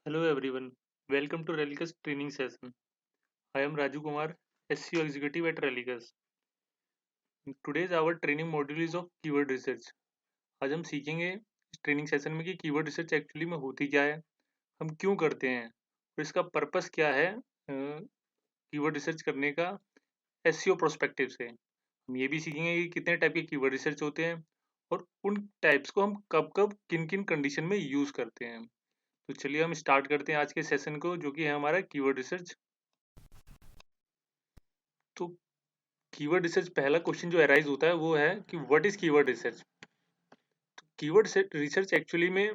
Hello everyone, welcome to Relicus training session. I am Raju Kumar, SEO executive at Relicus. Today's our training module is of keyword research. आज हम सीखेंगे इस training session में कि keyword research actually में होती क्या है, हम क्यों करते हैं और इसका पर्पस क्या है कीवर्ड रिसर्च करने का एसईओ प्रोस्पेक्टिव से। हम ये भी सीखेंगे कि कितने टाइप के कीवर्ड रिसर्च होते हैं और उन टाइप्स को हम कब कब किन किन कंडीशन में यूज करते हैं। तो चलिए हम स्टार्ट करते हैं आज के सेशन को, जो कि है हमारा कीवर्ड रिसर्च। तो कीवर्ड रिसर्च पहला क्वेश्चन जो अराइज होता है वो है कि what is keyword research. Keyword research actually में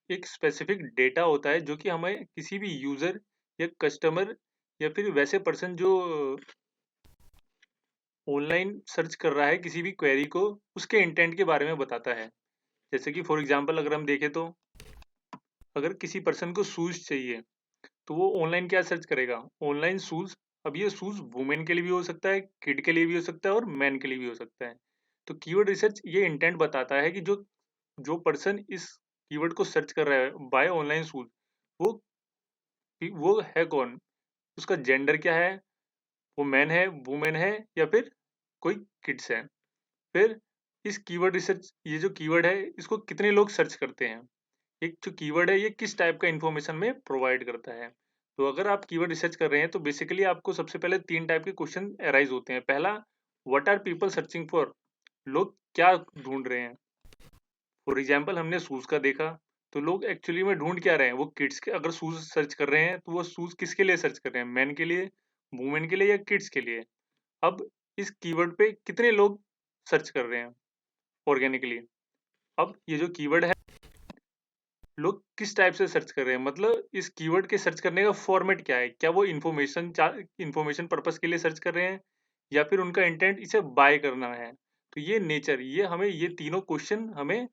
एक स्पेसिफिक डेटा होता है जो कि हमें किसी भी यूजर या कस्टमर या फिर वैसे पर्सन जो ऑनलाइन सर्च कर रहा है किसी भी क्वेरी को, उसके इंटेंट के बारे में बताता है। जैसे कि फॉर एग्जांपल अगर हम देखें तो अगर किसी पर्सन को शूज चाहिए तो वो ऑनलाइन क्या सर्च करेगा, ऑनलाइन शूज। अब ये शूज वुमेन के लिए भी हो सकता है, किड के लिए भी हो सकता है और मैन के लिए भी हो सकता है। तो कीवर्ड रिसर्च ये इंटेंट बताता है कि जो जो पर्सन इस कीवर्ड को सर्च कर रहा है बाय ऑनलाइन शूज, वो वो है कौन, उसका जेंडर क्या है, वो मैन है, वुमेन है या फिर कोई किड्स है। फिर इस कीवर्ड रिसर्च, ये जो कीवर्ड है इसको कितने लोग सर्च करते हैं, एक जो कीवर्ड है ये किस टाइप का इंफॉर्मेशन में प्रोवाइड करता है। तो अगर आप कीवर्ड रिसर्च कर रहे हैं तो बेसिकली आपको सबसे पहले तीन टाइप के क्वेश्चन अराइज होते हैं। पहला, what are people searching for, लोग क्या ढूंढ रहे हैं। फॉर एग्जाम्पल हमने शूज का देखा, तो लोग एक्चुअली में ढूंढ क्या रहे हैं, वो किड्स के अगर शूज सर्च कर रहे हैं तो वो शूज किसके लिए सर्च कर रहे हैं, मैन के लिए, वुमेन के लिए या किड्स के लिए। अब इस कीवर्ड पे कितने लोग सर्च कर रहे हैं ऑर्गेनिकली। अब ये जो कीवर्ड है लोग किस टाइप से सर्च कर रहे हैं, मतलब इस कीवर्ड के सर्च करने का फॉर्मेट क्या है, क्या वो इन्फॉर्मेशन पर्पस के लिए सर्च कर रहे हैं या फिर उनका इंटेंट इसे बाय करना है। तो ये नेचर, ये हमें ये तीनों क्वेश्चन हमें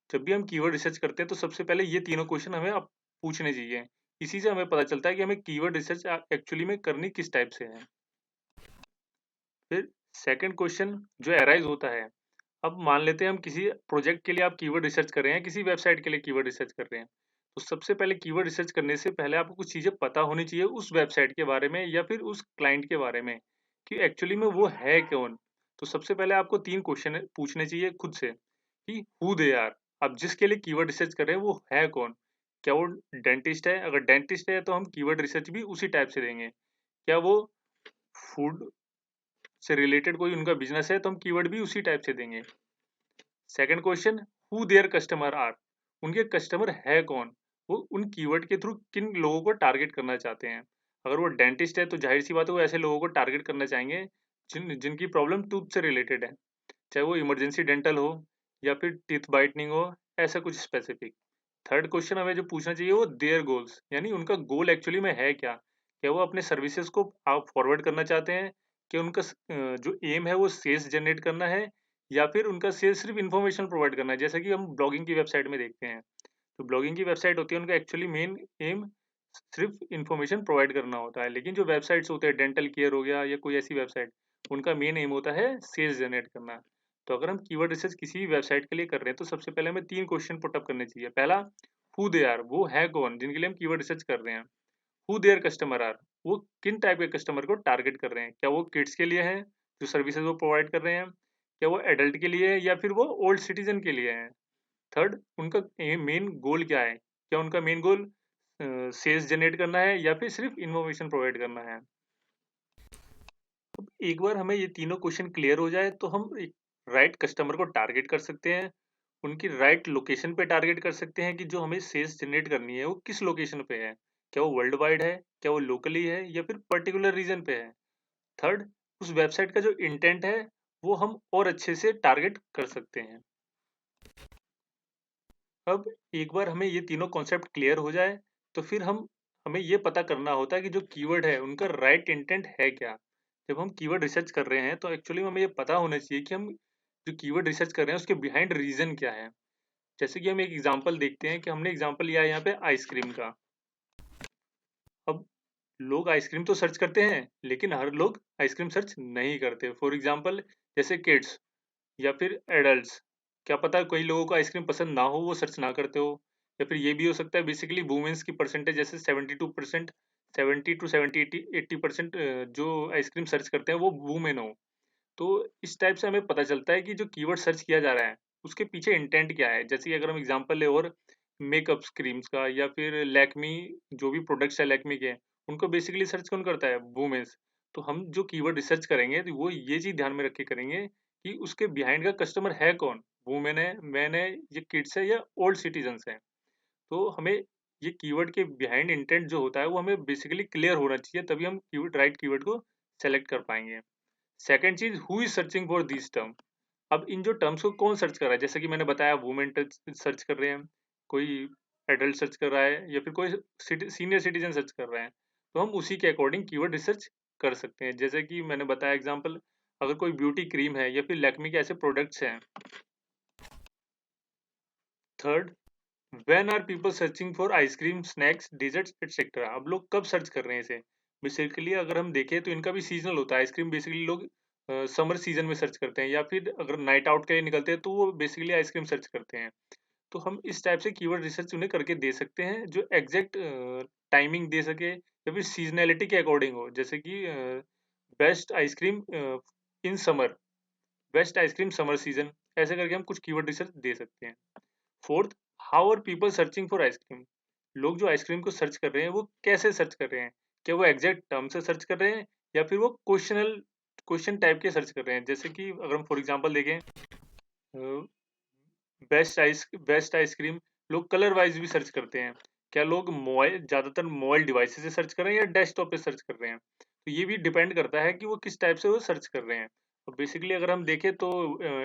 जब भी हम कीवर्ड रिसर्च करते हैं तो सबसे पहले ये तीनों क्वेश्चन हमें अब पूछने चाहिए। इसी से हमें पता चलता है कि हमें कीवर्ड रिसर्च एक्चुअली में करनी किस टाइप से है। फिर सेकंड क्वेश्चन जो अराइज होता है, अब मान लेते हैं हम किसी प्रोजेक्ट के लिए आप कीवर्ड रिसर्च कर रहे हैं, किसी वेबसाइट के लिए कीवर्ड रिसर्च कर रहे हैं। तो सबसे पहले कीवर्ड रिसर्च करने से पहले आपको कुछ चीज़ें पता होनी चाहिए उस वेबसाइट के बारे में या फिर उस क्लाइंट के बारे में कि एक्चुअली में वो है कौन। तो सबसे पहले आपको तीन क्वेश्चन पूछने चाहिए खुद से कि हु दे आर। आप जिसके लिए कीवर्ड रिसर्च कर रहे हैं वो है कौन। क्या वो डेंटिस्ट है, अगर डेंटिस्ट है तो हम कीवर्ड रिसर्च भी उसी टाइप से देंगे। क्या वो फूड से रिलेटेड कोई उनका बिजनेस है तो हम कीवर्ड भी उसी टाइप से देंगे। Second question, who their customer are, उनके कस्टमर है कौन, वो उन कीवर्ड के थ्रू किन लोगों को टारगेट करना चाहते हैं। अगर वो डेंटिस्ट है तो जाहिर सी बात है वो ऐसे लोगों को टारगेट करना चाहेंगे जिनकी प्रॉब्लम टूथ से रिलेटेड है, चाहे वो इमरजेंसी डेंटल हो या फिर टीथ बाइटनिंग हो, ऐसा कुछ स्पेसिफिक। थर्ड क्वेश्चन हमें जो पूछना चाहिए वो देयर गोल्स, यानी उनका गोल एक्चुअली में है क्या। क्या वो अपने सर्विसेज को आप फॉरवर्ड करना चाहते हैं, कि उनका जो एम है वो सेल्स जनरेट करना है या फिर उनका सेल्स सिर्फ इन्फॉर्मेशन प्रोवाइड करना है। जैसा कि हम ब्लॉगिंग की वेबसाइट में देखते हैं, तो ब्लॉगिंग की वेबसाइट होती है उनका एक्चुअली मेन एम सिर्फ इन्फॉर्मेशन प्रोवाइड करना होता है। लेकिन जो वेबसाइट्स होते हैं, डेंटल केयर हो गया या कोई ऐसी वेबसाइट, उनका मेन एम होता है सेल्स जनरेट करना। तो अगर हम कीवर्ड रिसर्च किसी भी वेबसाइट के लिए कर रहे हैं तो सबसे पहले हमें तीन क्वेश्चन पुटअप करने चाहिए। पहला, हु दे आर, वो है कौन जिनके लिए हम कीवर्ड रिसर्च कर रहे हैं। हु देयर कस्टमर आर, वो किन टाइप के कस्टमर को टारगेट कर रहे हैं। क्या वो किड्स के लिए है जो सर्विसेज वो प्रोवाइड कर रहे हैं, क्या वो एडल्ट के लिए है या फिर वो ओल्ड सिटीजन के लिए है। थर्ड, उनका मेन गोल क्या है, क्या उनका मेन गोल सेल्स जनरेट करना है या फिर सिर्फ इन्फॉर्मेशन प्रोवाइड करना है। एक बार हमें ये तीनों क्वेश्चन क्लियर हो जाए तो हम एक राइट कस्टमर को टारगेट कर सकते हैं, उनकी राइट लोकेशन पे टारगेट कर सकते हैं कि जो हमें सेल्स जनरेट करनी है वो किस लोकेशन पे है। क्या वो वर्ल्ड वाइड है, क्या वो लोकली है या फिर पर्टिकुलर रीजन पे है। थर्ड, उस वेबसाइट का जो इंटेंट है वो हम और अच्छे से टारगेट कर सकते हैं। अब एक बार हमें ये तीनों कॉन्सेप्ट क्लियर हो जाए तो फिर हमें ये पता करना होता है कि जो कीवर्ड है उनका राइट इंटेंट है क्या। जब हम कीवर्ड रिसर्च कर रहे हैं तो एक्चुअली हमें ये पता होना चाहिए कि हम जो कीवर्ड रिसर्च कर रहे हैं उसके बिहाइंड रीजन क्या है। जैसे कि हम एक एग्जांपल देखते हैं कि हमने एग्जांपल लिया है यहाँ पे आइसक्रीम का। अब लोग आइसक्रीम तो सर्च करते हैं लेकिन हर लोग आइसक्रीम सर्च नहीं करते। फॉर एग्जांपल जैसे किड्स या फिर एडल्ट्स, क्या पता कोई लोगों को आइसक्रीम पसंद ना हो वो सर्च ना करते हो, या फिर ये भी हो सकता है बेसिकली वुमेन्स की परसेंटेज जैसे 72%, 70 to 80% जो आइसक्रीम सर्च करते हैं वो वुमेन हो। तो इस टाइप से हमें पता चलता है कि जो कीवर्ड सर्च किया जा रहा है उसके पीछे इंटेंट क्या है। जैसे कि अगर हम एग्जांपल ले और मेकअप क्रीम्स का या फिर लैक्मी, जो भी प्रोडक्ट्स है लैक्मी के, उनको बेसिकली सर्च कौन करता है? वुमेन्स। तो हम जो कीवर्ड रिसर्च करेंगे तो वो ये चीज ध्यान में रख के करेंगे कि उसके बिहाइंड का कस्टमर है कौन, वुमेन है, मैन है, ये किड्स है या ओल्ड सिटीजन्स है। तो हमें ये कीवर्ड के बिहाइंड इंटेंट जो होता है वो हमें बेसिकली क्लियर होना चाहिए, तभी हम कीवर्ड राइट कीवर्ड को सेलेक्ट कर पाएंगे। सेकंड चीज, who is searching for this term. अब इन जो टर्म्स को कौन सर्च कर रहा है, जैसे कि मैंने बताया वुमेन सर्च कर रहे हैं, कोई एडल्ट सर्च कर रहा है या फिर कोई सीनियर सिटीजन सर्च कर रहा है, तो हम उसी के अकॉर्डिंग कीवर्ड रिसर्च कर सकते हैं। जैसे कि मैंने बताया एग्जांपल, अगर कोई ब्यूटी क्रीम है या फिर लैक्मी के ऐसे प्रोडक्ट्स हैं। Third, when are people searching for ice cream, snacks, desserts et cetera. अब लोग कब सर्च कर रहे हैं इसे? बेसिकली अगर हम देखें तो इनका भी सीजनल होता है। आइसक्रीम बेसिकली लोग समर सीजन में सर्च करते हैं, या फिर अगर नाइट आउट के लिए निकलते हैं तो वो बेसिकली आइसक्रीम सर्च करते हैं। तो हम इस टाइप से कीवर्ड रिसर्च उन्हें करके दे सकते हैं जो एग्जैक्ट टाइमिंग दे सके या फिर सीजनैलिटी के अकॉर्डिंग हो। जैसे कि best ice cream in summer, best ice cream summer season, ऐसे करके हम कुछ कीवर्ड रिसर्च दे सकते हैं। Fourth, how are people searching for ice cream. लोग जो आइसक्रीम को सर्च कर रहे हैं वो कैसे सर्च कर रहे हैं? क्या वो एग्जैक्ट टर्म से सर्च कर रहे हैं या फिर वो क्वेश्चन टाइप के सर्च कर रहे हैं? जैसे कि अगर हम फॉर एग्जांपल देखें, बेस्ट आइसक्रीम लोग कलर वाइज भी सर्च करते हैं। क्या लोग मोबाइल, ज्यादातर मोबाइल डिवाइसेस से सर्च कर रहे हैं या डेस्कटॉप पे सर्च कर रहे हैं? तो ये भी डिपेंड करता है कि वो किस टाइप से वो सर्च कर रहे हैं। और बेसिकली अगर हम देखें तो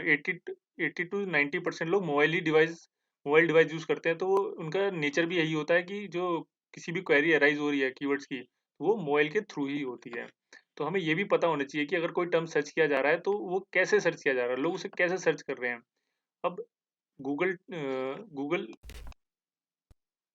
80 to 90% लोग मोबाइल डिवाइस यूज करते हैं। तो वो उनका नेचर भी यही होता है कि जो किसी भी क्वेरी अराइज हो रही है कीवर्ड्स की, तो वो मोबाइल के थ्रू ही होती है। तो हमें ये भी पता होना चाहिए कि अगर कोई टर्म सर्च किया जा रहा है तो वो कैसे सर्च किया जा रहा है, लोग उसे कैसे सर्च कर रहे हैं। अब गूगल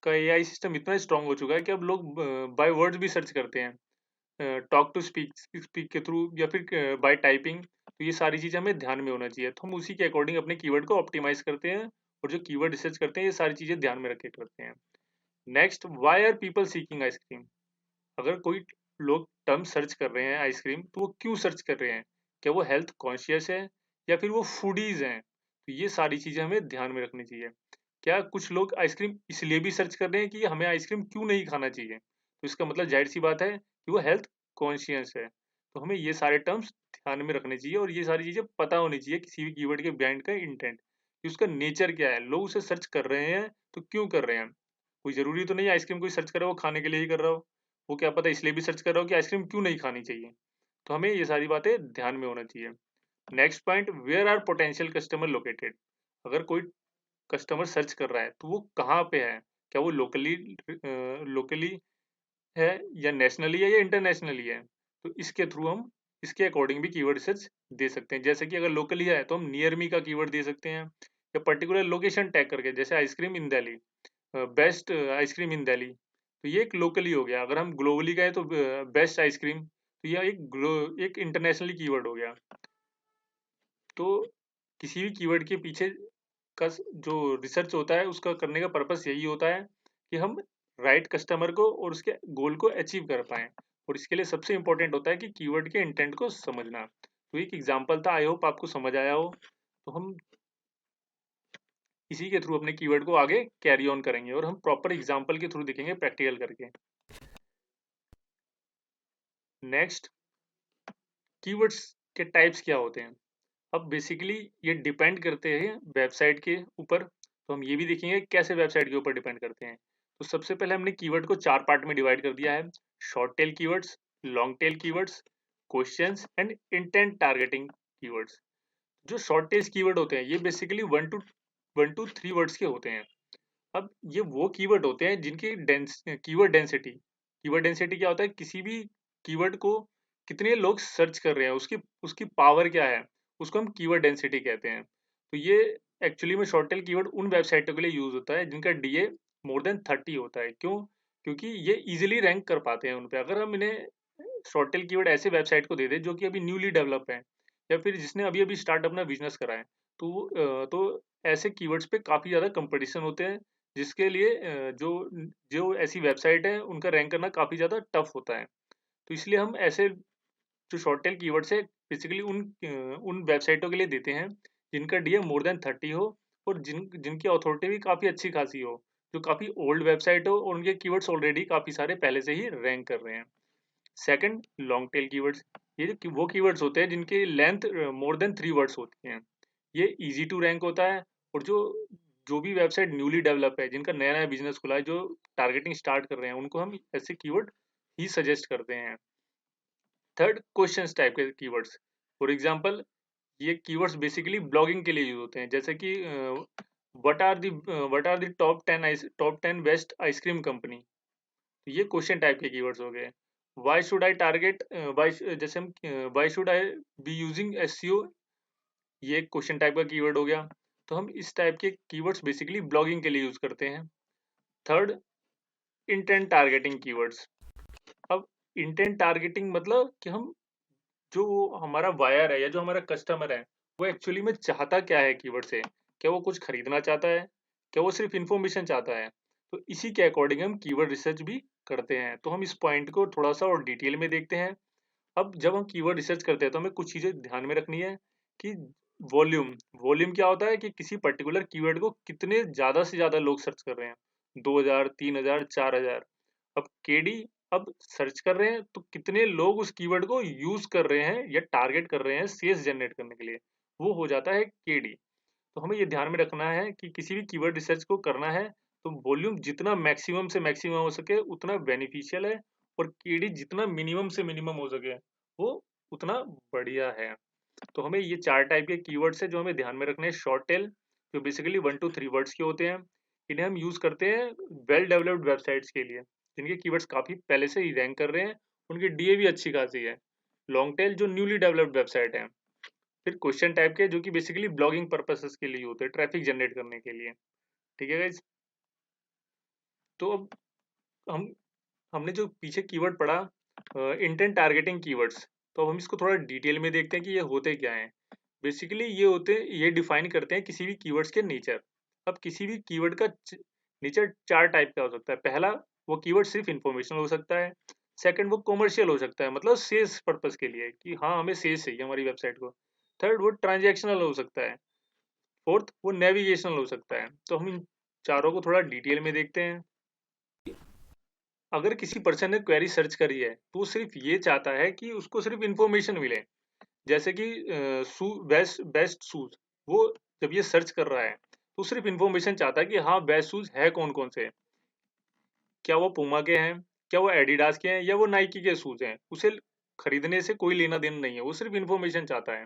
का एआई सिस्टम इतना स्ट्रांग हो चुका है कि अब लोग बाय वर्ड्स भी सर्च करते हैं, टॉक टू स्पीक स्पीक के थ्रू या फिर बाय टाइपिंग। तो ये सारी चीजें हमें ध्यान में होना चाहिए, तो हम उसी के अकॉर्डिंग अपने कीवर्ड को ऑप्टिमाइज करते हैं और जो कीवर्ड रिसर्च करते हैं ये सारी चीजें ध्यान में रख के करते हैं। Next, why are people seeking ice cream. अगर कोई लोग टर्म सर्च कर रहे हैं आइसक्रीम, तो वो क्यों सर्च कर रहे हैं? क्या वो हेल्थ कॉन्शियस है या फिर वो फूडीज हैं? तो ये सारी चीजें हमें ध्यान में रखनी चाहिए। क्या कुछ लोग आइसक्रीम इसलिए भी सर्च कर रहे हैं कि हमें आइसक्रीम क्यों नहीं खाना चाहिए? तो इसका मतलब जाहिर सी बात है कि वो हेल्थ कॉन्शियस है। तो हमें ये सारे टर्म्स ध्यान में रखने चाहिए और ये सारी चीजें पता होनी चाहिए किसी भी कीवर्ड के बिहाइंड का इंटेंट, कि उसका नेचर क्या है, लोग उसे सर्च कर रहे हैं तो क्यों कर रहे हैं। कोई जरूरी तो नहीं आइसक्रीम कोई सर्च कर रहा हो वो खाने के लिए ही कर रहा हो, वो क्या पता इसलिए भी सर्च कर रहा हो कि आइसक्रीम क्यों नहीं खानी चाहिए। तो हमें ये सारी बातें ध्यान में होना चाहिए। Next point, where are potential customer located. अगर कोई कस्टमर सर्च कर रहा है तो वो कहाँ पे है? क्या वो लोकली है या नेशनली है या इंटरनेशनली है? तो इसके थ्रू हम इसके अकॉर्डिंग भी कीवर्ड रिसर्च दे सकते हैं। जैसे कि अगर लोकली है तो हम नियर मी का कीवर्ड दे सकते हैं, या पर्टिकुलर लोकेशन टैग करके, जैसे आइसक्रीम इन दिल्ली, बेस्ट आइसक्रीम इन दिल्ली, तो ये एक लोकली हो गया। अगर हम ग्लोबली गए तो बेस्ट आइसक्रीम, तो यह एक इंटरनेशनली कीवर्ड हो गया। तो किसी भी कीवर्ड के पीछे का जो रिसर्च होता है उसका करने का पर्पस यही होता है कि हम राइट कस्टमर को और उसके गोल को अचीव कर पाएं। और इसके लिए सबसे इंपॉर्टेंट होता है कि कीवर्ड के इंटेंट को समझना। तो एक एग्जांपल था, आई होप आपको समझ आया हो। तो हम इसी के थ्रू अपने कीवर्ड को आगे कैरी ऑन करेंगे और हम प्रॉपर एग्जांपल के थ्रू दिखेंगे प्रैक्टिकल करके। नेक्स्ट, कीवर्ड्स के टाइप्स क्या होते हैं। अब बेसिकली ये डिपेंड करते हैं वेबसाइट के ऊपर। तो हम ये भी देखेंगे कैसे वेबसाइट के ऊपर डिपेंड करते हैं। तो सबसे पहले हमने कीवर्ड को 4 पार्ट में डिवाइड कर दिया है: short tail keywords, long tail keywords, questions and intent targeting keywords. जो शॉर्ट टेल कीवर्ड होते हैं ये बेसिकली 1 to 3 वर्ड्स के होते हैं। अब ये वो कीवर्ड होते हैं जिनकी कीवर्ड डेंसिटी क्या होता है, किसी भी कीवर्ड को कितने लोग सर्च कर रहे हैं, उसकी उसकी पावर क्या है, उसको हम कीवर्ड डेंसिटी कहते हैं। तो ये एक्चुअली में शॉर्ट टेल कीवर्ड उन वेबसाइटों के लिए यूज होता है जिनका डीए मोर देन 30 होता है। क्यों? क्योंकि ये इजिली रैंक कर पाते हैं उन पे। अगर हम इन्हें शॉर्ट टेल कीवर्ड ऐसे वेबसाइट को दे दें जो कि अभी न्यूली डेवलप है या फिर जिसने अभी अभी स्टार्ट अपना बिजनेस करा है, तो ऐसे कीवर्ड्स पे काफी ज्यादा कंपटीशन होते हैं, जिसके लिए जो जो ऐसी वेबसाइट है उनका रैंक करना काफ़ी ज़्यादा टफ होता है। तो इसलिए हम ऐसे जो शॉर्ट टेल कीवर्ड्स है बेसिकली उन वेबसाइटों के लिए देते हैं जिनका डीएम मोर देन 30 हो और जिनकी अथॉरिटी भी काफ़ी अच्छी खासी हो, जो काफ़ी ओल्ड वेबसाइट हो और उनके कीवर्ड्स ऑलरेडी काफ़ी सारे पहले से ही रैंक कर रहे हैं। Second, long tail keywords. ये वो कीवर्ड्स होते हैं जिनकी लेंथ मोर देन 3 वर्ड्स होती हैं। ये इजी टू रैंक होता है और जो जो भी वेबसाइट न्यूली डेवलप है, जिनका नया नया बिजनेस खुला है, जो टारगेटिंग स्टार्ट कर रहे हैं, उनको हम ऐसे कीवर्ड ही सजेस्ट करते हैं। थर्ड, क्वेश्चंस टाइप के कीवर्ड्स। फॉर एग्जांपल, ये कीवर्ड्स बेसिकली ब्लॉगिंग के लिए यूज होते हैं, जैसे कि what are the top 10 best ice cream company. ये क्वेश्चन टाइप के कीवर्ड्स हो गए। Why should I target why जैसे हम why should I be using SEO, ये एक क्वेश्चन टाइप का कीवर्ड हो गया। तो हम इस टाइप के कीवर्ड्स बेसिकली ब्लॉगिंग के लिए यूज करते हैं। Third, intent targeting keywords. अब इंटेंट टारगेटिंग मतलब कि हम जो हमारा वायर है या जो हमारा कस्टमर है, वो एक्चुअली में चाहता क्या है कीवर्ड से। क्या वो कुछ खरीदना चाहता है, क्या वो सिर्फ इंफॉर्मेशन चाहता है। तो इसी के अकॉर्डिंग हम कीवर्ड रिसर्च भी करते हैं। तो हम इस पॉइंट को थोड़ा सा और डिटेल में देखते हैं। अब जब हम कीवर्ड रिसर्च करते हैं तो हमें कुछ चीजें ध्यान में रखनी है कि वॉल्यूम वॉल्यूम क्या होता है कि किसी पर्टिकुलर कीवर्ड को कितने ज्यादा से ज्यादा लोग सर्च कर रहे हैं। 2000, 3000, 4000। अब केडी, अब सर्च कर रहे हैं तो कितने लोग उस कीवर्ड को यूज कर रहे हैं या टारगेट कर रहे हैं सेल्स जनरेट करने के लिए, वो हो जाता है केडी। तो हमें ये ध्यान में रखना है कि किसी भी कीवर्ड रिसर्च को करना है तो वॉल्यूम जितना मैक्सिमम से मैक्सिमम हो सके उतना बेनिफिशियल है, और केडी जितना मिनिमम से मिनिमम हो सके वो उतना बढ़िया है। तो हमें ये 4 टाइप के कीवर्ड्स है जो हमें ध्यान में रखने हैं। शॉर्ट टेल, जो बेसिकली 1 to 3 वर्ड्स के होते हैं, इन्हें हम यूज करते हैं वेल डेवलप्ड वेबसाइट्स के लिए जिनके कीवर्ड्स काफी पहले से ही रैंक कर रहे हैं, उनकी डीए भी अच्छी खासी है। लॉन्ग टेल जो न्यूली डेवलप्ड वेबसाइट है। फिर क्वेश्चन टाइप के जो कि बेसिकली ब्लॉगिंग पर्पसेस के लिए होते हैं, ट्रैफिक जनरेट करने के लिए। ठीक है गाइज। तो अब हम हमने जो पीछे कीवर्ड पढ़ा, इंटेंट टारगेटिंग कीवर्ड्स, तो अब हम इसको थोड़ा डिटेल में देखते हैं कि ये होते क्या हैं। बेसिकली ये डिफाइन करते हैं किसी भी कीवर्ड्स के नेचर। अब किसी भी कीवर्ड का नेचर 4 टाइप का हो सकता है। पहला, वो कीवर्ड सिर्फ इंफॉर्मेशनल हो सकता है। सेकंड, वो कॉमर्शियल हो सकता है, मतलब सेल्स पर्पस के लिए कि हाँ हमें सेल्स चाहिए हमारी वेबसाइट को। थर्ड, वो ट्रांजैक्शनल हो सकता है। फोर्थ, वो नेविगेशनल हो सकता है। तो हम इन चारों को थोड़ा डिटेल में देखते हैं। अगर किसी पर्सन ने क्वेरी सर्च करी है तो वो सिर्फ ये चाहता है कि उसको सिर्फ इंफॉर्मेशन मिले। जैसे कि बेस्ट बेस्ट शूज, वो जब ये सर्च कर रहा है तो सिर्फ इंफॉर्मेशन चाहता है कि हाँ बेस्ट शूज है कौन कौन से, क्या वो पूमा के हैं, क्या वो एडिडास के हैं, या वो नाइकी के शूज हैं। उसे खरीदने से कोई लेना देना नहीं है, वो सिर्फ इंफॉर्मेशन चाहता है।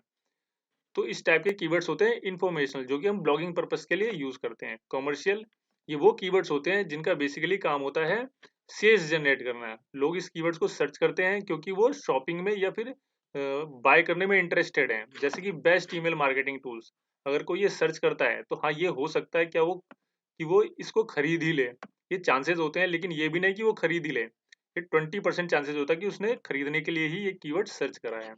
तो इस टाइप के कीवर्ड्स होते हैं इन्फॉर्मेशनल, जो कि हम ब्लॉगिंग पर्पस के लिए यूज करते हैं। कमर्शियल, ये वो कीवर्ड्स होते हैं जिनका बेसिकली काम होता है सेल्स जनरेट करना। लोग इस कीवर्ड्स को सर्च करते हैं क्योंकि वो शॉपिंग में या फिर बाय करने में इंटरेस्टेड हैं। जैसे कि बेस्ट ईमेल मार्केटिंग टूल्स, अगर कोई ये सर्च करता है तो हाँ ये हो सकता है क्या वो कि वो इसको खरीद ही ले। ये चांसेस होते हैं, लेकिन ये भी नहीं कि वो खरीद ही ले। ये 20% चांसेस होता है कि उसने खरीदने के लिए ही ये कीवर्ड सर्च करा है।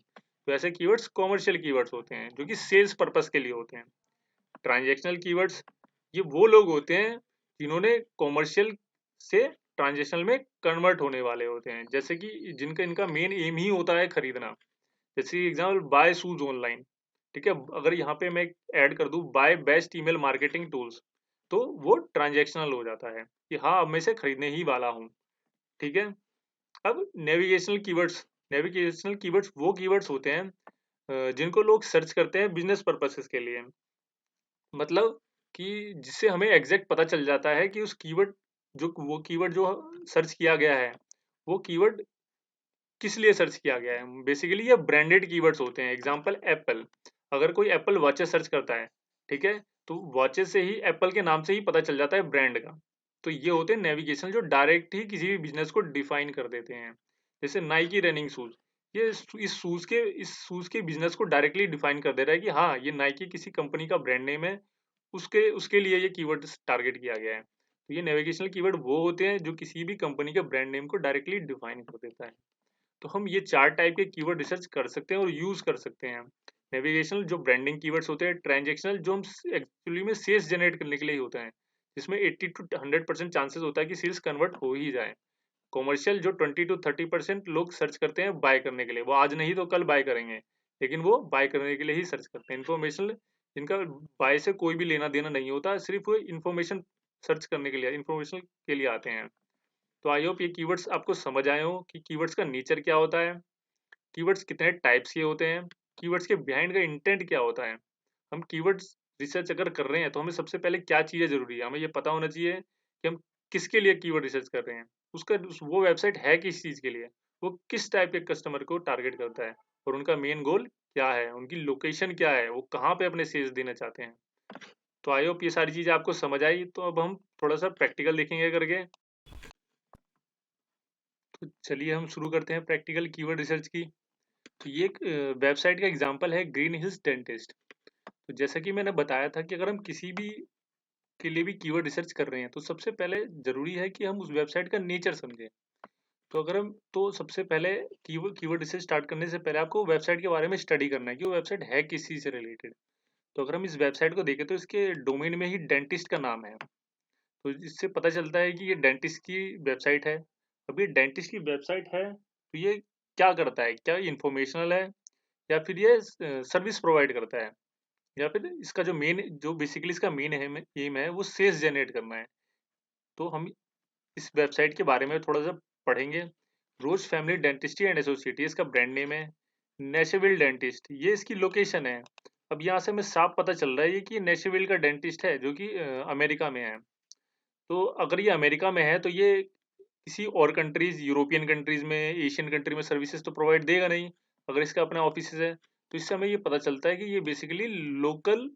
तो ऐसे कीवर्ड्स कॉमर्शियल कीवर्ड्स होते हैं जो कि सेल्स पर्पस के लिए होते हैं। ट्रांजैक्शनल कीवर्ड्स, ये वो लोग होते हैं जिन्होंने कॉमर्शियल से ट्रांजैक्शनल में कन्वर्ट होने वाले होते हैं, जैसे कि जिनका इनका मेन एम ही होता है खरीदना। जैसे एग्जाम्पल, बाय शूज ऑनलाइन। ठीक है, अगर यहाँ पे मैं ऐड कर दूं buy best email marketing tools, तो वो ट्रांजैक्शनल हो जाता है कि हाँ अब मैं इसे खरीदने ही वाला हूँ। ठीक है। अब नेविगेशनल कीवर्ड्स वो कीवर्ड्स होते हैं जिनको लोग सर्च करते हैं बिजनेस पर्पसेस के लिए। मतलब कि जिससे हमें एग्जैक्ट पता चल जाता है कि उस कीवर्ड वो कीवर्ड जो सर्च किया गया है, वो कीवर्ड किस लिए सर्च किया गया है। बेसिकली ये ब्रांडेड कीवर्ड्स होते हैं। एग्जांपल, एप्पल, अगर कोई एप्पल वॉचेस सर्च करता है, ठीक है, तो वॉचेस से ही एप्पल के नाम से ही पता चल जाता है ब्रांड का। तो ये होते हैं नेविगेशन जो डायरेक्ट ही किसी भी बिजनेस को डिफाइन कर देते हैं। जैसे नाइकी रनिंग शूज, ये इस शूज के बिजनेस को डायरेक्टली डिफाइन कर दे रहा है कि हाँ ये नाइकी किसी कंपनी का ब्रांड नेम है, उसके उसके लिए ये कीवर्ड टारगेट किया गया है। तो ये नेविगेशनल कीवर्ड वो होते हैं जो किसी भी कंपनी के ब्रांड नेम को डायरेक्टली डिफाइन कर देता है। तो हम ये 4 टाइप के कीवर्ड रिसर्च कर सकते हैं और यूज कर सकते हैं। नेविगेशनल जो ब्रांडिंग कीवर्ड्स होते हैं, ट्रांजैक्शनल जो हम एक्चुअली में सेल्स जनरेट करने के लिए होते हैं, जिसमें 80 to 100% चांसेस होता है कि सेल्स कन्वर्ट हो ही जाए। कॉमर्शियल जो 20 to 30% लोग सर्च करते हैं बाय करने के लिए, वो आज नहीं तो कल बाय करेंगे, लेकिन वो बाय करने के लिए ही सर्च करते हैं। इन्फॉर्मेशन, इनका बाय से कोई भी लेना देना नहीं होता, सिर्फ वो इन्फॉर्मेशन सर्च करने के लिए, इन्फॉर्मेशन के लिए आते हैं। तो आई होप ये कीवर्ड्स आपको समझ आए हो कि कीवर्ड्स का नेचर क्या होता है, कीवर्ड्स कितने टाइप्स के होते हैं, कीवर्ड्स के बिहाइंड का इंटेंट क्या होता है। हम कीवर्ड्स रिसर्च अगर कर रहे हैं तो हमें सबसे पहले क्या चीज़ें ज़रूरी है, हमें ये पता होना चाहिए कि हम किसके लिए कीवर्ड रिसर्च कर रहे हैं, वो वेबसाइट है किस चीज़ के लिए, वो किस टाइप के कस्टमर को टारगेट करता है, और उनका मेन गोल क्या है, उनकी लोकेशन क्या है, वो कहाँ पे अपने सेल्स देना चाहते हैं। तो आई होप ये सारी चीज़ें आपको समझ आई। तो अब हम थोड़ा सा प्रैक्टिकल देखेंगे करके। तो चलिए हम शुरू करते हैं प्रैक्टिकल कीवर्ड रिसर्च की। तो ये एक वेबसाइट का एग्जांपल है, ग्रीन हिल्स डेंटिस्ट। तो जैसा कि मैंने बताया था कि अगर हम किसी भी के लिए भी कीवर्ड रिसर्च कर रहे हैं तो सबसे पहले जरूरी है कि हम उस वेबसाइट का नेचर समझें। तो अगर हम तो सबसे पहले कीवर्ड रिसर्च स्टार्ट करने से पहले आपको वेबसाइट के बारे में स्टडी करना है कि वो वेबसाइट है किस चीज़ से रिलेटेड। तो अगर हम इस वेबसाइट को देखें तो इसके डोमेन में ही डेंटिस्ट का नाम है, तो इससे पता चलता है कि ये डेंटिस्ट की वेबसाइट है। अब ये डेंटिस्ट की वेबसाइट है तो ये क्या करता है, क्या इंफॉर्मेशनल है या फिर ये सर्विस प्रोवाइड करता है, या फिर इसका जो बेसिकली इसका मेन एम है वो सेल्स जनरेट करना है। तो हम इस वेबसाइट के बारे में थोड़ा सा पढ़ेंगे। रोज फैमिली डेंटिस्ट्री एंड एसोसिएट, ये इसका ब्रांड नेम है। नेशविल डेंटिस्ट, ये इसकी लोकेशन है। अब यहाँ से हमें साफ पता चल रहा है कि नेशविल का डेंटिस्ट है जो कि अमेरिका में है। तो अगर ये अमेरिका में है तो ये किसी और कंट्रीज, यूरोपियन कंट्रीज में, एशियन कंट्री में सर्विसेज तो प्रोवाइड देगा नहीं अगर इसका अपना ऑफिस है। तो इससे हमें ये पता चलता है कि ये basically local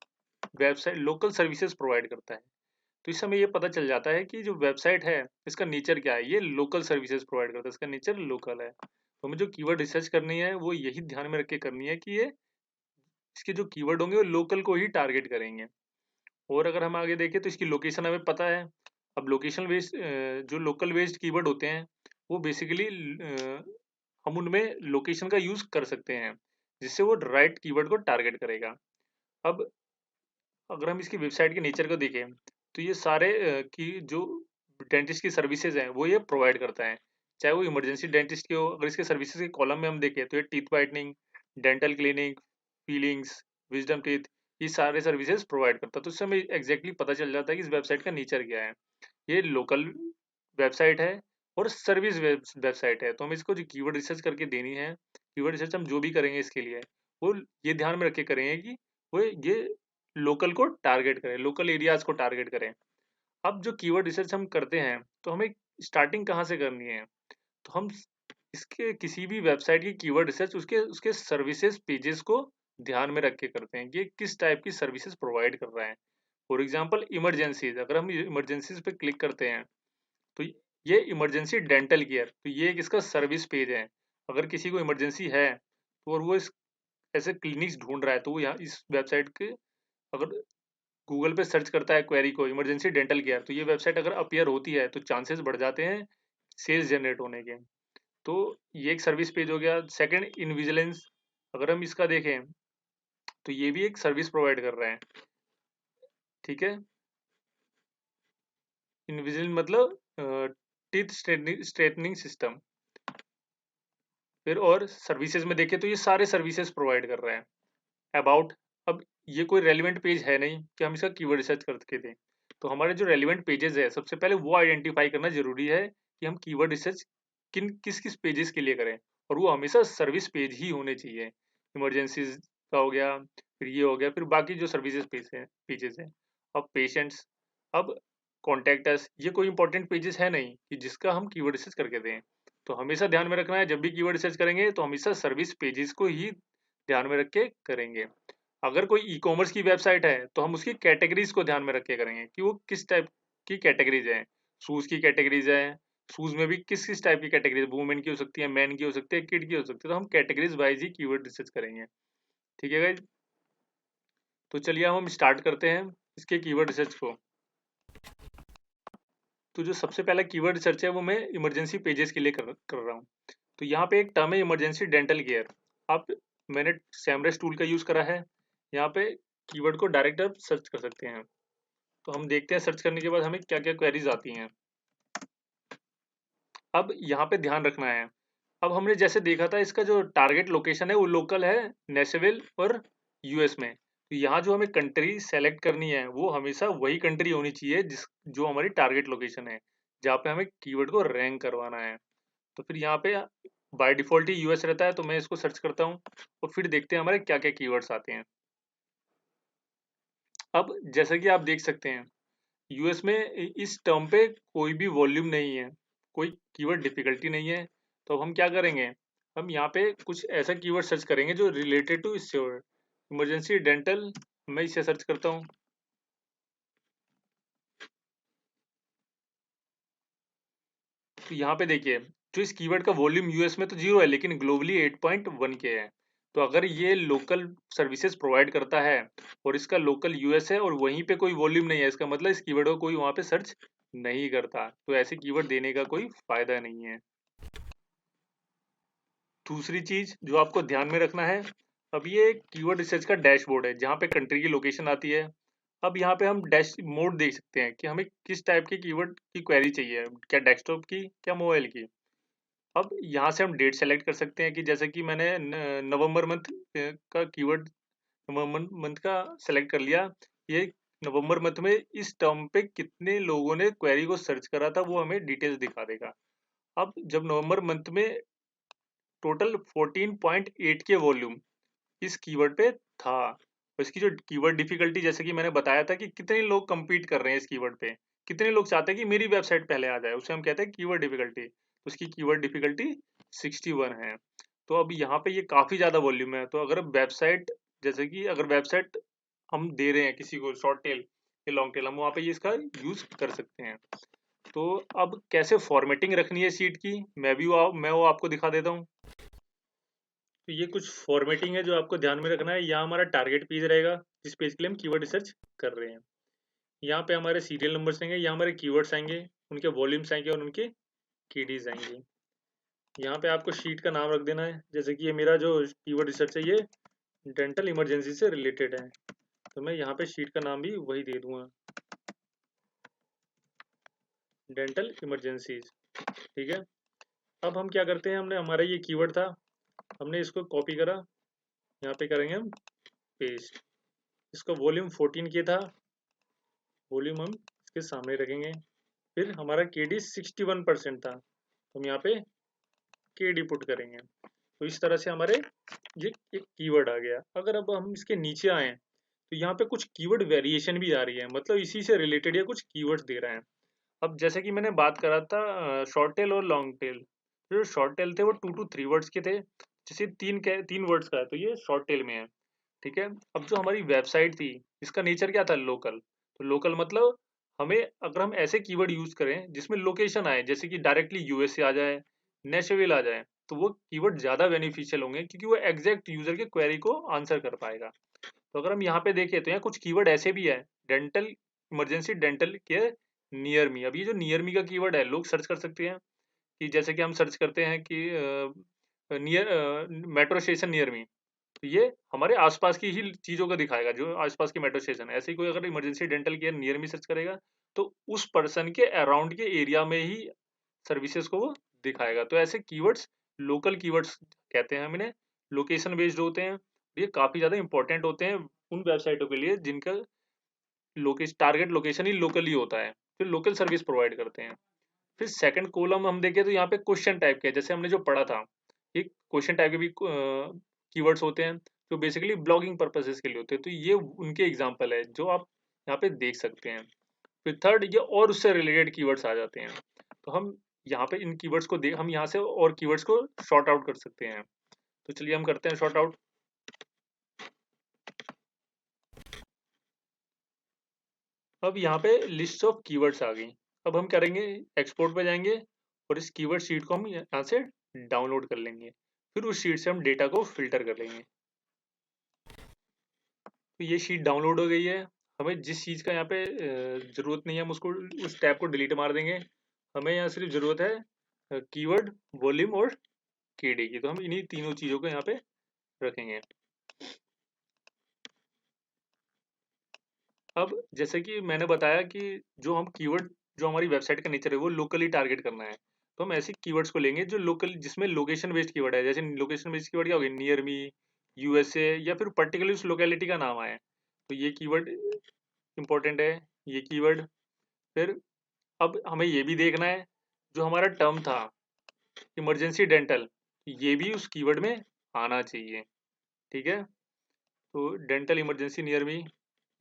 website, local services provide करता है। तो इस समय ये पता चल जाता है कि जो वेबसाइट है इसका नेचर क्या है, ये लोकल सर्विसेज प्रोवाइड करता है, इसका नेचर लोकल है। तो हमें जो कीवर्ड रिसर्च करनी है वो यही ध्यान में रख के करनी है कि ये इसके जो कीवर्ड होंगे वो लोकल को ही टारगेट करेंगे। और अगर हम आगे देखें तो इसकी लोकेशन हमें पता है। अब लोकेशन बेस्ड, जो लोकल बेस्ड कीवर्ड होते हैं वो बेसिकली हम उनमें लोकेशन का यूज कर सकते हैं जिससे वो राइट कीवर्ड को टारगेट करेगा। अब अगर हम इसकी वेबसाइट के नेचर को देखें तो ये सारे की जो डेंटिस्ट की सर्विसेज हैं वो ये प्रोवाइड करता है। चाहे वो इमरजेंसी डेंटिस्ट की हो, अगर इसके सर्विसेज के कॉलम में हम देखें तो ये teeth whitening, dental cleaning, feelings, wisdom teeth, ये सारे सर्विसेज प्रोवाइड करता है। तो इससे हमें एग्जैक्टली पता चल जाता है कि इस वेबसाइट का नेचर क्या है। ये लोकल वेबसाइट है और सर्विस वेबसाइट है। तो हम इसको जो कीवर्ड रिसर्च करके देनी है, कीवर्ड रिसर्च हम जो भी करेंगे इसके लिए वो ये ध्यान में रख के करेंगे कि वो ये लोकल को टारगेट करें, लोकल एरियाज को टारगेट करें। अब जो कीवर्ड रिसर्च हम करते हैं तो हमें स्टार्टिंग कहाँ से करनी है, तो हम इसके किसी भी वेबसाइट की कीवर्ड रिसर्च उसके उसके सर्विसेज पेजेस को ध्यान में रख के करते हैं कि ये किस टाइप की सर्विसेज प्रोवाइड कर रहा है। फॉर एग्जाम्पल इमरजेंसीज, अगर हम इमरजेंसीज पे क्लिक करते हैं तो ये इमरजेंसी डेंटल केयर, तो ये एक इसका सर्विस पेज है। अगर किसी को इमरजेंसी है तो और वो इस ऐसे क्लिनिक्स ढूंढ रहा है तो वो यहाँ इस वेबसाइट के अगर गूगल पे सर्च करता है क्वेरी को इमरजेंसी डेंटल केयर, तो ये वेबसाइट अगर अपीयर होती है तो चांसेस बढ़ जाते हैं सेल्स जनरेट होने के। तो ये एक सर्विस पेज हो गया। सेकंड, इनविजिलेंस, अगर हम इसका देखें तो ये भी एक सर्विस प्रोवाइड कर रहा है। ठीक है, इनविजिलेंस मतलब टीथ स्ट्रेटनिंग सिस्टम। फिर और सर्विसेज में देखें तो ये सारे सर्विसेज प्रोवाइड कर रहा है। अबाउट, अब ये कोई रेलिवेंट पेज है नहीं कि हम इसका कीवर्ड रिसर्च करके दें। तो हमारे जो रेलिवेंट पेजेस है सबसे पहले वो आइडेंटिफाई करना जरूरी है कि हम कीवर्ड रिसर्च किस किस पेजेस के लिए करें, और वो हमेशा सर्विस पेज ही होने चाहिए। इमरजेंसीज का हो गया, फिर ये हो गया, फिर बाकी जो सर्विसेज पेजेस हैं। अब पेशेंट्स, अब कॉन्टैक्ट अस, ये कोई इंपॉर्टेंट पेजेस है नहीं कि जिसका हम कीवर्ड रिसर्च करके दें। तो हमेशा ध्यान में रखना है जब भी कीवर्ड रिसर्च करेंगे तो हमेशा सर्विस पेजेस को ही ध्यान में रख के करेंगे। अगर कोई ई कॉमर्स की वेबसाइट है तो हम उसकी कैटेगरीज को ध्यान में रख के करेंगे कि वो किस टाइप की कैटेगरीज है। शूज की कैटेगरीज है, शूज में भी किस किस टाइप की कैटेगरीज, वुमेन की हो सकती है, मैन की हो सकती है, किड की हो सकती है। तो हम कैटेगरीज वाइज ही कीवर्ड रिसर्च करेंगे। ठीक है गाइज, तो चलिए हम स्टार्ट करते हैं इसके कीवर्ड रिसर्च को। तो जो सबसे पहला कीवर्ड रिसर्च है वो मैं इमरजेंसी पेजेस के लिए कर रहा हूँ। तो यहाँ पे एक टर्म है इमरजेंसी डेंटल केयर। आप, मैंने सैमरस टूल का यूज करा है। यहाँ पे कीवर्ड को डायरेक्ट आप सर्च कर सकते हैं। तो हम देखते हैं सर्च करने के बाद हमें क्या क्या क्वेरीज आती हैं। अब यहाँ पे ध्यान रखना है, अब हमने जैसे देखा था इसका जो टारगेट लोकेशन है वो लोकल है, नेशनल और यूएस में। तो यहाँ जो हमें कंट्री सेलेक्ट करनी है वो हमेशा वही कंट्री होनी चाहिए जिस जो हमारी टारगेट लोकेशन है, जहाँ पे हमें कीवर्ड को रैंक करवाना है। तो फिर यहाँ पे बाय डिफॉल्ट ही यूएस रहता है, तो मैं इसको सर्च करता हूँ और फिर देखते हैं हमारे क्या क्या कीवर्ड्स आते हैं। अब जैसा कि आप देख सकते हैं यूएस में इस टर्म पे कोई भी वॉल्यूम नहीं है, कोई कीवर्ड डिफिकल्टी नहीं है। तो अब हम क्या करेंगे, हम यहाँ पे कुछ ऐसा कीवर्ड सर्च करेंगे जो रिलेटेड टू इससे इमरजेंसी डेंटल। मैं इसे सर्च करता हूँ। तो यहाँ पे देखिए जो इस कीवर्ड का वॉल्यूम यूएस में तो 0 है लेकिन ग्लोबली 8.1 के है। तो अगर ये लोकल सर्विसेज प्रोवाइड करता है और इसका लोकल यूएस है और वहीं पे कोई वॉल्यूम नहीं है, इसका मतलब इस कीवर्ड को कोई वहां पे सर्च नहीं करता, तो ऐसे कीवर्ड देने का कोई फायदा नहीं है। दूसरी चीज जो आपको ध्यान में रखना है, अब ये कीवर्ड रिसर्च का डैशबोर्ड है जहाँ पे कंट्री की लोकेशन आती है। अब यहाँ पे हम डैश मोड देख सकते हैं कि हमें किस टाइप के कीवर्ड की क्वेरी चाहिए, क्या डेस्कटॉप की क्या मोबाइल की। अब यहाँ से हम डेट सेलेक्ट कर सकते हैं कि जैसे कि मैंने नवंबर मंथ का कीवर्ड नवंबर मंथ का सेलेक्ट कर लिया। ये नवंबर मंथ में इस टर्म पे कितने लोगों ने क्वेरी को सर्च करा था वो हमें डिटेल्स दिखा देगा। अब जब नवंबर मंथ में टोटल 14.8 के वॉल्यूम इस कीवर्ड पे था, और इसकी जो कीवर्ड डिफिकल्टी जैसे कि मैंने बताया था कि कितने लोग compete कर रहे हैं इस कीवर्ड पे, कितने लोग चाहते हैं कि मेरी वेबसाइट पहले आ जाए, उसे हम कहते हैं कीवर्ड डिफिकल्टी। तो उसकी कीवर्ड डिफिकल्टी 61 है। तो अब यहाँ पे ये काफी ज्यादा वॉल्यूम है। तो अगर वेबसाइट जैसे कि अगर वेबसाइट हम दे रहे हैं किसी को शॉर्ट टेल या लॉन्ग टेल, हम वहाँ पे ये इसका यूज कर सकते हैं। तो अब कैसे फॉर्मेटिंग रखनी है सीट की, मैं वो आपको दिखा देता हूँ। तो ये कुछ फॉर्मेटिंग है जो आपको ध्यान में रखना है। यहाँ हमारा टारगेट पेज रहेगा जिस पेज के लिए हम कीवर्ड रिसर्च कर रहे हैं। यहाँ पे हमारे सीरियल नंबर्स आएंगे, यहाँ हमारे कीवर्ड्स आएंगे, उनके वॉल्यूम्स आएंगे और उनके कीडीज आएंगे। यहाँ पे आपको शीट का नाम रख देना है, जैसे कि ये मेरा जो कीवर्ड रिसर्च है ये डेंटल इमरजेंसी से रिलेटेड है, तो मैं यहाँ पे शीट का नाम भी वही दे दूंगा, डेंटल इमरजेंसीज। ठीक है। अब हम क्या करते हैं, हमने हमारा ये कीवर्ड था, हमने इसको कॉपी करा, यहाँ पे करेंगे हम पेस्ट। इसका वॉल्यूम 14 के था, वॉल्यूम हम इसके सामने रखेंगे। फिर हमारा के डी 61% था, तो हम यहाँ पे के डी पुट करेंगे। तो इस तरह से हमारे ये एक कीवर्ड आ गया। अगर अब हम इसके नीचे आए तो यहाँ पे कुछ कीवर्ड वेरिएशन भी आ रही है, मतलब इसी से रिलेटेड या कुछ कीवर्ड्स दे रहे हैं। अब जैसे कि मैंने बात करा था शॉर्ट टेल और लॉन्ग टेल। जो शॉर्ट टेल थे वो 2 to 3 वर्ड्स के थे, जैसे 3 वर्ड्स का है तो ये शॉर्ट टेल में है। ठीक है। अब जो हमारी वेबसाइट थी इसका नेचर क्या था, लोकल। तो लोकल मतलब हमें अगर हम ऐसे कीवर्ड यूज करें जिसमें लोकेशन आए, जैसे कि डायरेक्टली यूएस से आ जाए, नेशनल आ जाए, तो वो कीवर्ड ज्यादा बेनिफिशियल होंगे क्योंकि वो एग्जैक्ट यूजर के क्वेरी को आंसर कर पाएगा। तो अगर हम यहाँ पे देखें तो यहाँ कुछ कीवर्ड ऐसे भी है, dental emergency dental care near मी। अब ये जो नियर मी का कीवर्ड है लोग सर्च कर सकते हैं कि जैसे कि हम सर्च करते हैं कि near metro station near me, तो ये हमारे आसपास की ही चीजों को दिखाएगा, जो आसपास के मेट्रो स्टेशन है। ऐसे ही कोई अगर इमरजेंसी डेंटल केयर नियर मी सर्च करेगा तो उस पर्सन के अराउंड के एरिया में ही सर्विसेज को वो दिखाएगा। तो ऐसे कीवर्ड्स लोकल कीवर्ड्स कहते हैं हम इन्हें, लोकेशन बेस्ड होते हैं। ये काफी ज्यादा इंपॉर्टेंट होते हैं उन वेबसाइटों के लिए जिनका टारगेट लोकेशन ही लोकली होता है, फिर लोकल सर्विस प्रोवाइड करते हैं। फिर सेकंड कॉलम हम देखें तो यहाँ पे क्वेश्चन टाइप के, जैसे हमने जो पढ़ा था, ये क्वेश्चन टाइप के भी कीवर्ड्स होते हैं जो बेसिकली ब्लॉगिंग पर्पसेस के लिए होते हैं। तो ये उनके एग्जाम्पल है जो आप यहाँ पे देख सकते हैं। फिर थर्ड ये और उससे रिलेटेड कीवर्ड्स आ जाते हैं, तो हम यहाँ पे इन कीवर्ड्स को देख हम यहाँ से और कीवर्ड्स को शॉर्ट आउट कर सकते हैं। तो चलिए हम करते हैं शॉर्ट आउट। अब यहाँ पे लिस्ट ऑफ कीवर्ड्स आ गई। अब हम करेंगे एक्सपोर्ट पे जाएंगे और इस कीवर्ड शीट को हम यहाँ से डाउनलोड कर लेंगे। फिर उस शीट से हम डेटा को फिल्टर कर लेंगे। तो ये शीट डाउनलोड हो गई है। हमें जिस चीज़ का यहाँ पे जरूरत नहीं है हम उसको उस टैब को डिलीट मार देंगे। हमें यहाँ सिर्फ जरूरत है कीवर्ड, वॉल्यूम और केडी की। तो हम इन्हीं तीनों चीज़ों को यहाँ पे रखेंगे। अब जैसे कि मैंने बताया कि जो हम कीवर्ड, जो हमारी वेबसाइट का नेचर है वो लोकली टारगेट करना है, तो हम ऐसे कीवर्ड्स को लेंगे जो लोकल, जिसमें लोकेशन बेस्ड कीवर्ड है। जैसे लोकेशन बेस्ड कीवर्ड क्या हो गया, नियर मी, यूएसए, या फिर पर्टिकुलर उस लोकेलिटी का नाम आए, तो ये कीवर्ड इंपॉर्टेंट है, ये कीवर्ड। फिर अब हमें ये भी देखना है, जो हमारा टर्म था इमरजेंसी डेंटल, ये भी उस कीवर्ड में आना चाहिए। ठीक है, तो डेंटल इमरजेंसी नियर मी,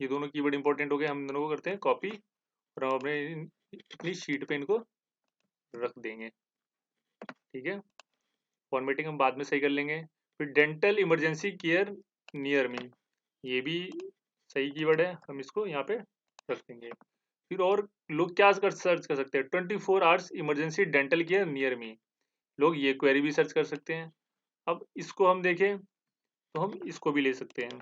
ये दोनों कीवर्ड इंपॉर्टेंट हो गए। हम दोनों को करते हैं कॉपी, और हम अपने अपनी शीट पे इनको रख देंगे। ठीक है, फॉर्मेटिंग हम बाद में सही कर लेंगे। फिर डेंटल इमरजेंसी केयर नियर मी, ये भी सही कीवर्ड है, हम इसको यहाँ पे रख देंगे। फिर और लोग क्या कर सर्च कर सकते हैं, 24 hours emergency dental care near मी, लोग ये क्वेरी भी सर्च कर सकते हैं। अब इसको हम देखें तो हम इसको भी ले सकते हैं।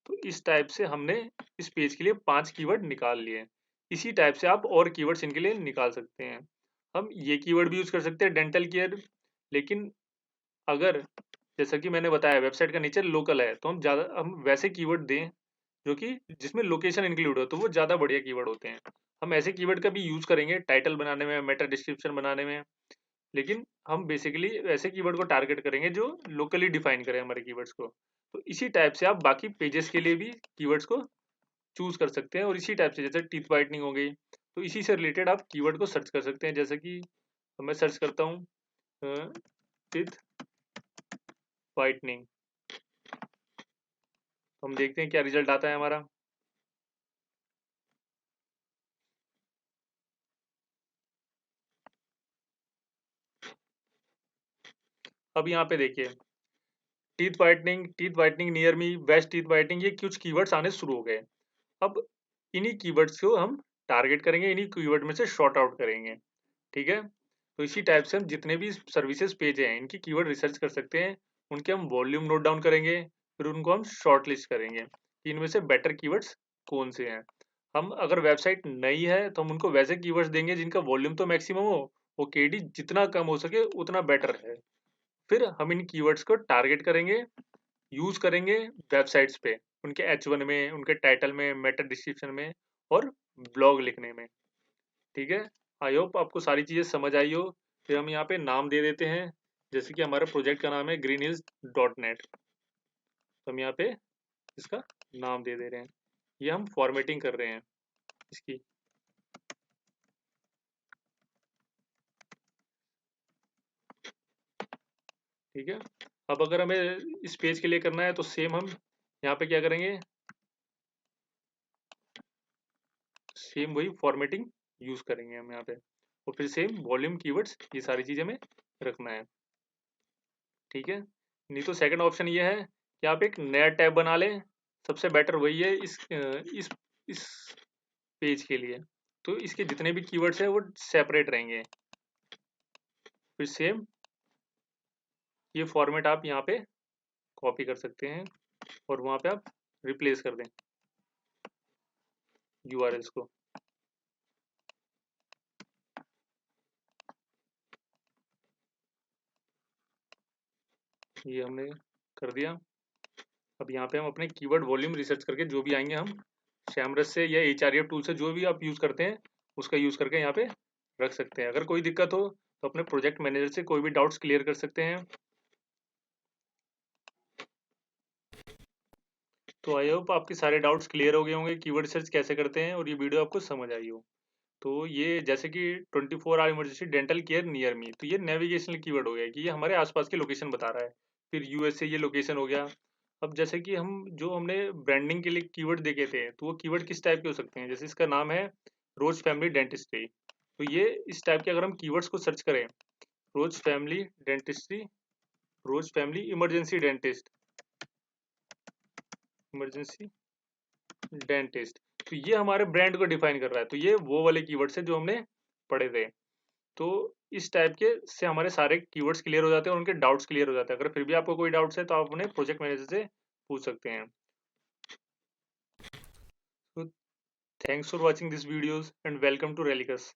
तो इस टाइप से हमने इस पेज के लिए 5 कीवर्ड निकाल लिए। इसी टाइप से आप और कीवर्ड्स इनके लिए निकाल सकते हैं। हम ये कीवर्ड भी यूज कर सकते हैं डेंटल केयर, लेकिन अगर जैसा कि मैंने बताया वेबसाइट का नेचर लोकल है, तो हम वैसे कीवर्ड दें जो कि जिसमें लोकेशन इंक्लूड हो, तो वो ज़्यादा बढ़िया कीवर्ड होते हैं। हम ऐसे कीवर्ड का भी यूज करेंगे टाइटल बनाने में, मेटा डिस्क्रिप्शन बनाने में, लेकिन हम बेसिकली ऐसे कीवर्ड को टारगेट करेंगे जो लोकली डिफाइन करें हमारे कीवर्ड्स को। तो इसी टाइप से आप बाकी पेजेस के लिए भी कीवर्ड्स को चूज कर सकते हैं, और इसी टाइप से जैसे टीथ वाइटनिंग हो गई, तो इसी से रिलेटेड आप कीवर्ड को सर्च कर सकते हैं। जैसे कि मैं सर्च करता हूँ टीथ वाइटनिंग, तो हम देखते हैं क्या रिजल्ट आता है हमारा। अब यहाँ पे देखिए teeth whitening near me, best teeth whitening, ये कुछ कीवर्ड्स आने शुरू हो गए। अब इन्हीं कीवर्ड्स को हम टारगेट करेंगे, इन्हीं कीवर्ड में से शॉर्ट आउट करेंगे। ठीक है, तो इसी टाइप से हम जितने भी सर्विसेज पेज हैं इनकी कीवर्ड रिसर्च कर सकते हैं, उनके हम वॉल्यूम नोट डाउन करेंगे, फिर उनको हम शॉर्ट लिस्ट करेंगे कि इनमें से बेटर कीवर्ड्स कौन से हैं। हम अगर वेबसाइट नई है तो हम उनको वैसे कीवर्ड्स देंगे जिनका वॉल्यूम तो मैक्सिमम हो, वो केडी जितना कम हो सके उतना बेटर है। फिर हम इन कीवर्ड्स को टारगेट करेंगे, यूज करेंगे वेबसाइट्स पे, उनके H1 में, उनके टाइटल में, मेटा डिस्क्रिप्शन में, और ब्लॉग लिखने में। ठीक है, आई होप आपको सारी चीज़ें समझ आई हो। फिर हम यहाँ पे नाम दे देते हैं, जैसे कि हमारे प्रोजेक्ट का नाम है greenhills.net, तो हम यहाँ पे इसका नाम दे दे रहे हैं। ये हम फॉर्मेटिंग कर रहे हैं इसकी। ठीक है, अब अगर हमें इस पेज के लिए करना है तो सेम हम यहाँ पे क्या करेंगे, सेम वही फॉर्मेटिंग यूज करेंगे हम यहाँ पे, और फिर सेम वॉल्यूम कीवर्ड्स, ये सारी चीज़ें हमें रखना है। ठीक है, नहीं तो सेकंड ऑप्शन ये है कि आप एक नया टैब बना लें, सबसे बेटर वही है इस पेज के लिए। तो इसके जितने भी कीवर्ड्स हैं वो सेपरेट रहेंगे। फिर सेम ये फॉर्मेट आप यहाँ पे कॉपी कर सकते हैं, और वहाँ पे आप रिप्लेस कर दें यूआरएल्स को। ये हमने कर दिया। अब यहाँ पे हम अपने कीवर्ड वॉल्यूम रिसर्च करके जो भी आएंगे, हम शैमरस से या HRF टूल से जो भी आप यूज़ करते हैं उसका यूज़ करके यहाँ पे रख सकते हैं। अगर कोई दिक्कत हो तो अपने प्रोजेक्ट मैनेजर से कोई भी डाउट्स क्लियर कर सकते हैं। तो आई होप आपके सारे डाउट्स क्लियर हो गए होंगे कीवर्ड सर्च कैसे करते हैं, और ये वीडियो आपको समझ आई हो। तो ये जैसे कि 24 hour emergency dental care near me, तो ये नेविगेशनल कीवर्ड हो गया कि ये हमारे आसपास की लोकेशन बता रहा है। फिर यूएसए, ये लोकेशन हो गया। अब जैसे कि हमने ब्रांडिंग के लिए कीवर्ड देखे थे, तो वो कीवर्ड किस टाइप के हो सकते हैं, जैसे इसका नाम है रोज फैमिली डेंटिस्ट्री, तो ये इस टाइप के अगर हम कीवर्ड्स को सर्च करें, Rose family dentistry, Rose family emergency dentist, emergency dentist, तो ये हमारे ब्रांड को डिफाइन कर रहा है। तो ये वो वाले कीवर्ड्स है जो हमने पढ़े थे। तो इस टाइप के से हमारे सारे कीवर्ड्स क्लियर हो जाते हैं और उनके डाउट्स क्लियर हो जाते हैं। अगर फिर भी आपको कोई डाउट्स है तो आप अपने प्रोजेक्ट मैनेजर से पूछ सकते हैं। तो thanks for watching this videos and welcome to रेलिकस।